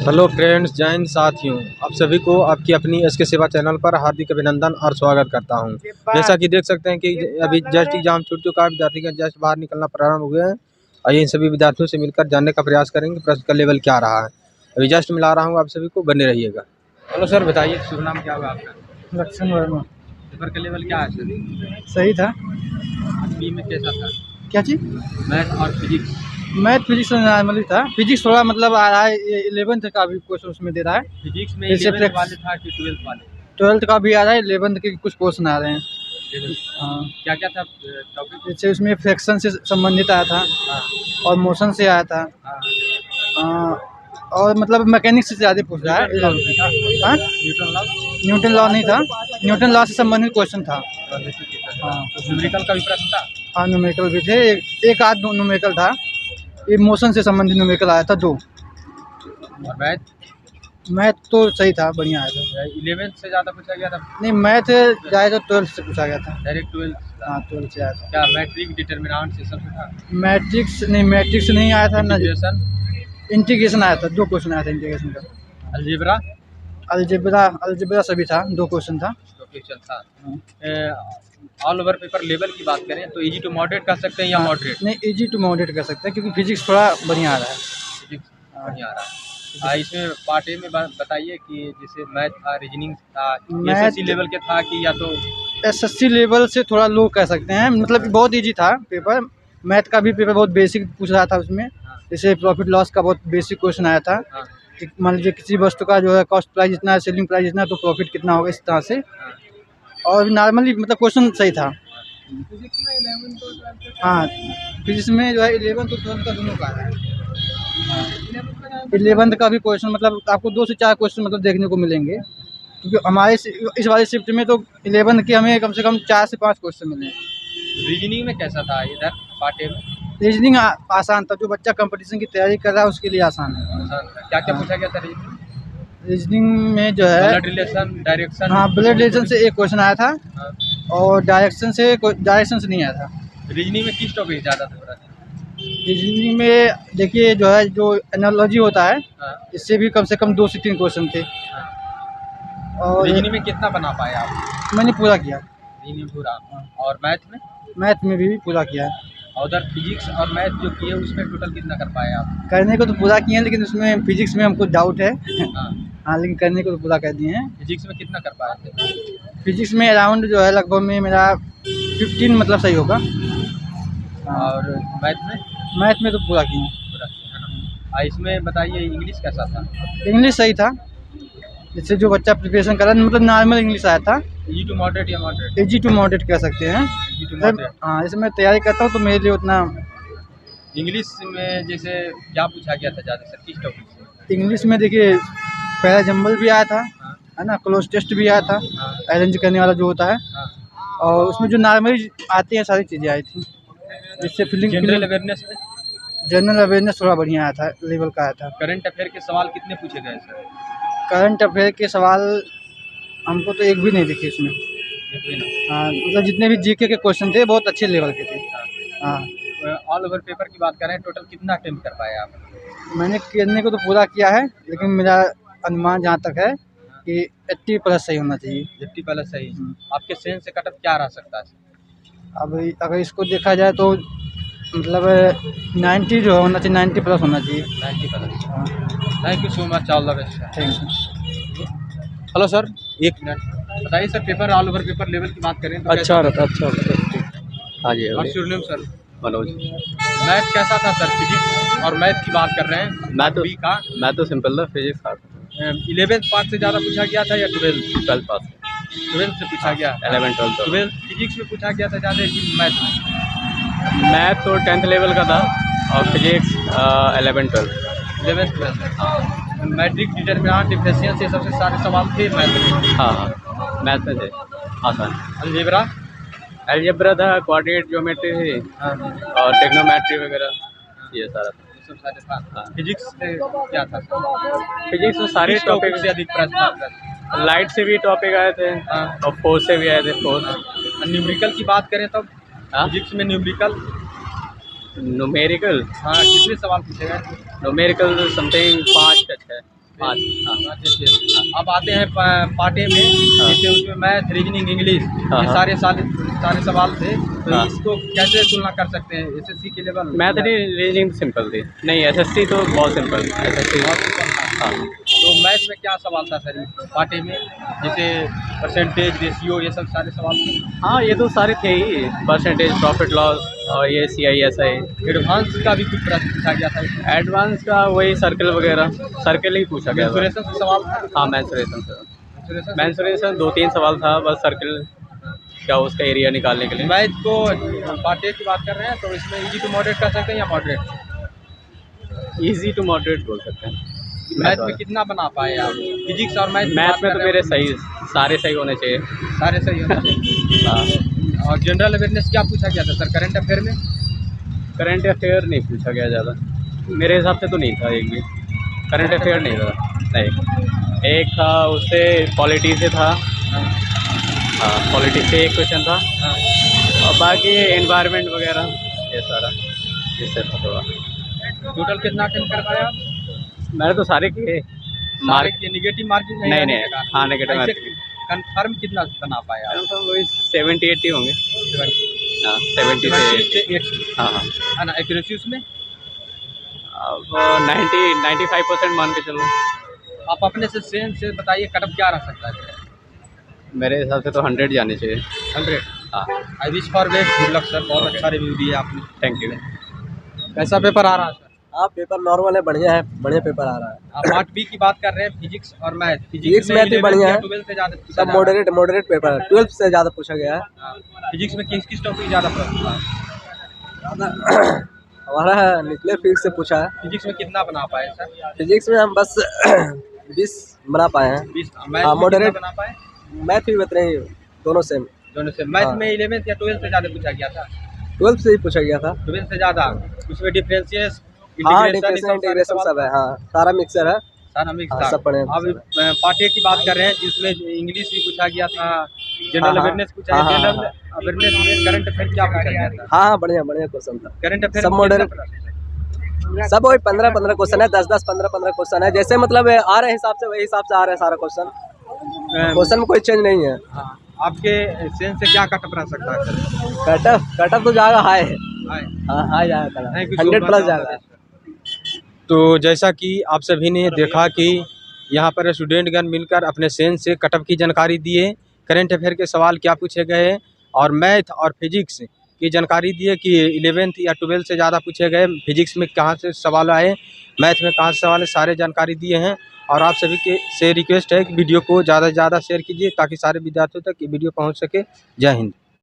Hello friends, जय हिंद साथियों। आप सभी को आपकी अपनी एसके सेवा चैनल पर हार्दिक अभिनंदन और स्वागत करता हूं। जैसा कि देख सकते हैं कि अभी जस्ट एग्जाम छूट चुका है, विद्यार्थी का जस्ट बाहर निकलना प्रारंभ हुए हैं। आइए इन सभी विद्यार्थियों से मिलकर जानने का प्रयास करेंगे प्रश्न का लेवल क्या रहा है। अभी जस्ट मिला रहा हूँ, आप सभी को बने रहिएगा। हेलो सर, बताइए शुभ नाम क्या होगा आपका? लक्ष्मण वर्मा। पेपर का लेवल क्या है सर? सही था। बी में कैसा था? क्या चीज़? मैथ और फिजिक्स। मैथ फिजिक्स नॉर्मली था। फिजिक्स थोड़ा मतलब आ रहा है, 11th का भी क्वेश्चन उसमें दे रहा है। फिजिक्स में जैसे 11th वाले था कि 12th वाले? 12th का भी आ रहा है, 11th के कुछ क्वेश्चन आ रहे हैं। हाँ, क्या क्या था टॉपिक? जैसे उसमें फ्रैक्शन से संबंधित आया था हाँ और मोशन से आया था। हाँ। और मतलब मैकेनिक्स से ज़्यादा पूछ रहा है। हाँ, न्यूटन लॉ? न्यूटन लॉ नहीं था, न्यूटन लॉ से संबंधित क्वेश्चन था। हाँ, न्यूमेरिकल का भी प्रश्न था? हाँ न्यूमेरिकल भी थे, एक आध न्यूमेरिकल था। ये मोशन से संबंधित न्यूमेरिकल आया था 2। और मैथ? मैथ तो सही था, बढ़िया आया था। 11th से ज़्यादा पूछा गया था? नहीं, मैथ जाए तो 12th से पूछा गया था। Direct 12th? हाँ, 12th से आया था। क्या मैट्रिक डिटर्मिनेंट से सब था? मैट्रिक्स नहीं आया था ना। इंटीग्रेशन? इंटीग्रेशन आया था, 2 क्वेश्चन आया था इंटीग्रेशन का। अलजेब्रा? अलजेब्रा सभी था, 2 क्वेश्चन था। तो क्वेश्चन था। ऑल ओवर पेपर लेवल की बात करें तो इजी टू मॉडरेट कर सकते हैं या मॉडरेट? नहीं, इजी टू मॉडरेट कर सकते हैं क्योंकि फिजिक्स थोड़ा बढ़िया आ रहा है। फिजिक्स बढ़िया आ रहा है। इसमें पार्ट ए में बताइए कि जैसे मैथ था, रीजनिंग था, एसएससी लेवल के था कि या तो एसएससी लेवल से थोड़ा लो कह सकते हैं। मतलब बहुत इजी था पेपर। मैथ का भी पेपर बहुत बेसिक पूछ रहा था उसमें। जैसे प्रॉफिट लॉस का बहुत बेसिक क्वेश्चन आया था कि मान लीजिए किसी वस्तु का जो है कॉस्ट प्राइस इतना है, सेलिंग प्राइस इतना है, तो प्रॉफिट कितना होगा, इस तरह से। और नॉर्मली मतलब क्वेश्चन सही था। हाँ, फिजिक्स में जो है 11th और 12th का दोनों का है। 11th का भी क्वेश्चन मतलब आपको 2 से 4 क्वेश्चन मतलब देखने को मिलेंगे, क्योंकि हमारे इस वाले शिफ्ट में तो 11th के हमें कम से कम 4 से 5 क्वेश्चन मिले। रीजनिंग में कैसा था इधर पार्ट ए में? रीजनिंग आसान था, जो बच्चा कंपटीशन की तैयारी कर रहा है उसके लिए आसान है। क्या क्या पूछा गया था रीजनिंग? रीजनिंग में जो है ब्लड रिलेशन, डायरेक्शन? हाँ, ब्लड रिलेशन से एक क्वेश्चन आया था और डायरेक्शन से नहीं आया था। रीजनिंग में किस टॉपिक ज़्यादा था? रीजनिंग में देखिए जो है, जो एनालॉजी होता है, इससे भी कम से कम 2 से 3 क्वेश्चन थे। और रीजनिंग में कितना बना पाए आप? मैंने पूरा किया। रीजनिंग पूरा? और मैथ में? मैथ में भी पूरा किया है। और उधर फिजिक्स और मैथ जो किए उसमें टोटल कितना कर पाए आप? करने को तो पूरा किए हैं, लेकिन उसमें फिजिक्स में हमको डाउट है। हाँ। हाँ, लेकिन करने को तो पूरा कर दिए हैं। फिजिक्स में कितना कर पाए थे? फिजिक्स में अराउंड जो है लगभग में मेरा 15 मतलब सही होगा। और मैथ में? मैथ में तो पूरा किए हैं। पूरा किया है ना। इसमें बताइए इंग्लिश कैसा था? इंग्लिश सही था। जैसे जो बच्चा प्रिपरेशन कर रहा है, मतलब नॉर्मल इंग्लिश आया था। इजी टू मॉडरेट या मॉडरेट? इजी टू मॉडरेट कह सकते हैं। Easy to moderate. हाँ, जैसे मैं तैयारी करता हूँ तो मेरे लिए उतना। इंग्लिश में जैसे क्या पूछा गया था ज़्यादा सर, किस टॉपिक से? इंग्लिश में देखिए पहला जंबल भी आया था, है ना, क्लोज टेस्ट भी आया था, अरेंज करने वाला जो होता है। और उसमें जो नॉर्मली आती हैं सारी चीज़ें आई थी, जिससे जनरल अवेयरनेस में? जनरल अवेयरनेस थोड़ा बढ़िया आया था, लेवल का आया था। करंट अफेयर के सवाल कितने पूछे गए सर? करंट अफेयर के सवाल हमको तो एक भी नहीं दिखे इसमें। हाँ, मतलब जितने भी जीके के क्वेश्चन थे बहुत अच्छे लेवल के थे। हाँ। ऑल ओवर पेपर की बात करें, टोटल कितना अटेम्प्ट कर पाए आप? मैंने करने को तो पूरा किया है, लेकिन मेरा अनुमान जहाँ तक है कि 80 प्लस सही होना चाहिए। 80 प्लस सही। आपके सेंस से कटअप क्या रह सकता है? अब अगर इसको देखा जाए तो मतलब 90 जो होना चाहिए, 90 प्लस होना चाहिए। 90 plus. Thank you so much, all the best. Thank you. Hello sir, एक मिनट बताइए sir, paper all over paper level की बात करें तो अच्छा रहता। हाँ जी। What's your name sir? Manoj. Math कैसा था सर? फिजिक्स और मैथ की बात कर रहे हैं। मैं तो सिंपल था, फिजिक्स था। 11th पास से ज़्यादा पूछा गया था या 12th पास। 12th से पूछा गया? 11 12 12th फिजिक्स में पूछा गया था ज़्यादा कि मैथ में? मैथ तो 10th लेवल का था और physics 11 12। 11th 12th। Matric determinant differential से सबसे सारे सवाल थे मैथ में? हाँ, मैथ में थे आसान। अलजेब्रा था, क्वाड्रेटिक ज्योमेट्री थी और ट्रिग्नोमेट्री वगैरह, ये सारा था। सब सारे था। फिजिक्स से क्या था? फिजिक्स में सारे टॉपिक से अधिक प्रश्न? लाइट से भी टॉपिक आए थे और फोर्स से भी आए थे। न्यूमेरिकल की बात करें तब फिजिक्स में न्यूमेरिकल? न्यूमेरिकल हाँ, कितने सवाल पूछे गए? न्यूमेरिकल समथिंग 5 टच है, 5। हाँ अब आते हैं पार्टे में, जैसे उसमें मैथ, रीजनिंग, इंग्लिश, हाँ, ये हाँ। सारे सवाल थे, तो हाँ। इसको कैसे तुलना कर सकते हैं एसएससी के लेवल? मैथ रीजनिंग सिंपल थी, नहीं एसएससी तो बहुत सिंपल, एसएससी। हाँ। तो मैथ में क्या सवाल था सर पार्टे में, जैसे परसेंटेज, रेशियो, ये सब सारे सवाल थे? हाँ ये तो सारे थे ही, परसेंटेज, प्रॉफिट लॉस और ये CISI। एडवांस का भी कुछ प्रश्न पूछा गया था इसमें? एडवांस का वही सर्कल वगैरह, सर्कल ही पूछा गया था। मेंसुरेशन से सवाल था? हाँ मेंसुरेशन से, मेंसुरेशन मेंसुरेशन 2-3 सवाल था बस, सर्कल क्या उसका एरिया निकालने के लिए। मैथ को पार्ट ए की बात कर रहे हैं, तो इसमें इजी टू मॉडरेट कर सकते हैं या मॉडरेट? इजी टू मॉडरेट बोल सकते हैं। मैथ में कितना बना पाए आप? फिजिक्स और मैथ मैथ में तो मेरे सही, सारे सही होने चाहिए। सारे सही होने चाहिए। हाँ। और जनरल अवेयरनेस क्या पूछा गया था सर करंट अफेयर में? करंट अफेयर नहीं पूछा गया ज़्यादा, मेरे हिसाब से तो नहीं था एक भी करंट अफेयर, नहीं था नहीं। एक था उससे पॉलिटी से था, हाँ पॉलिटी से एक क्वेश्चन था, और बाकी एनवायरनमेंट वगैरह ये सारा इससे था थोड़ा। टोटल कितना अटेम्प्ट कर पाए आप? मैंने तो सारे किए। मार्क के नेगेटिव मार्किंग नहीं, हाँ नेगेटिव मार्किंग। कंफर्म कितना बना पाए आप? तो वही 70-80 होंगे। हाँ 70 से 80 हाँ हाँ। है ना? एक्यूरेसी उसमें अब 90-95% मान के चलो। आप अपने से सेंस से बताइए कटअप क्या रह सकता है? मेरे हिसाब से तो 100 जाने चाहिए। 100। हाँ I wish for best, good luck sir, बहुत अच्छा रिव्यू दिया आपने। Thank you. कैसा पेपर आ रहा है सर? हाँ पेपर नॉर्मल है, बढ़िया है, बढ़िया पेपर आ रहा है। आप पार्ट बी की बात कर रहे हैं, फिजिक्स और मैथ। फिजिक्स मैथ भी बढ़िया है, 12 से ज़्यादा पूछा सब जा रहा है। मॉडरेट पेपर है, 12 से ज़्यादा पूछा गया है। हाँ, फिजिक्स में किस टॉपिक ज़्यादा प्रश्न था? हमारा न्यूक्लियर फिजिक्स से पूछा है। फिजिक्स में कितना बना पाए सर? फिजिक्स में हम बस 20 बना पाए हैं। 20। मैथ हाँ, में moderate। कितना बना पाए? मैथ भी उतने ही, दोनों सेम। दोनों से। मैथ हाँ। में 11th या 12th से ज़्यादा पूछा गया था? 12 से ही पूछा गया था। 12th से ज़्यादा। उसमें डिफरेंशिएशन, हाँ डिफरेंशियल इंटीग्रेशन सब है, हाँ सारा मिक्सर है। सारा मिक्स हाँ, था। सब पढ़े हैं, अब पार्ट ए की बात कर रहे हैं, जिसमें इंग्लिश भी पूछा गया था, जनरल हाँ, हाँ। अवेयरनेस पूछा हाँ, गया। हाँ, जनरल अवेयरनेस में करंट अफेयर क्या पूछा गया था? हाँ हाँ बढ़िया बढ़िया क्वेश्चन था। करंट अफेयर सब moderate। सब वही 15-15 क्वेश्चन है, 10-10 15-15 क्वेश्चन है, जैसे मतलब आ रहे हिसाब से वही हिसाब से आ रहे हैं सारा क्वेश्चन। क्वेश्चन में कोई चेंज नहीं है। आपके सेंस से क्या कटअप रह सकता है सर? कटअप तो जाएगा हाई है। हाय। हाँ हाई जाएगा, Thank you so 100 much। Plus जाएगा। तो जैसा कि आप सभी ने देखा कि यहाँ पर स्टूडेंटगण मिलकर अपने सेंस से कटअप की जानकारी दिए, करंट अफेयर के सवाल क्या पूछे गए, और मैथ और फिजिक्स की जानकारी दिए कि 11th या 12th से ज़्यादा पूछे गए, फिजिक्स में कहाँ से सवाल आए, मैथ में कहाँ से सवाल है, सारे जानकारी दिए हैं। और आप सभी के से रिक्वेस्ट है कि वीडियो को ज़्यादा से ज़्यादा शेयर कीजिए, ताकि सारे विद्यार्थियों तक ये वीडियो पहुँच सके। जय हिंद।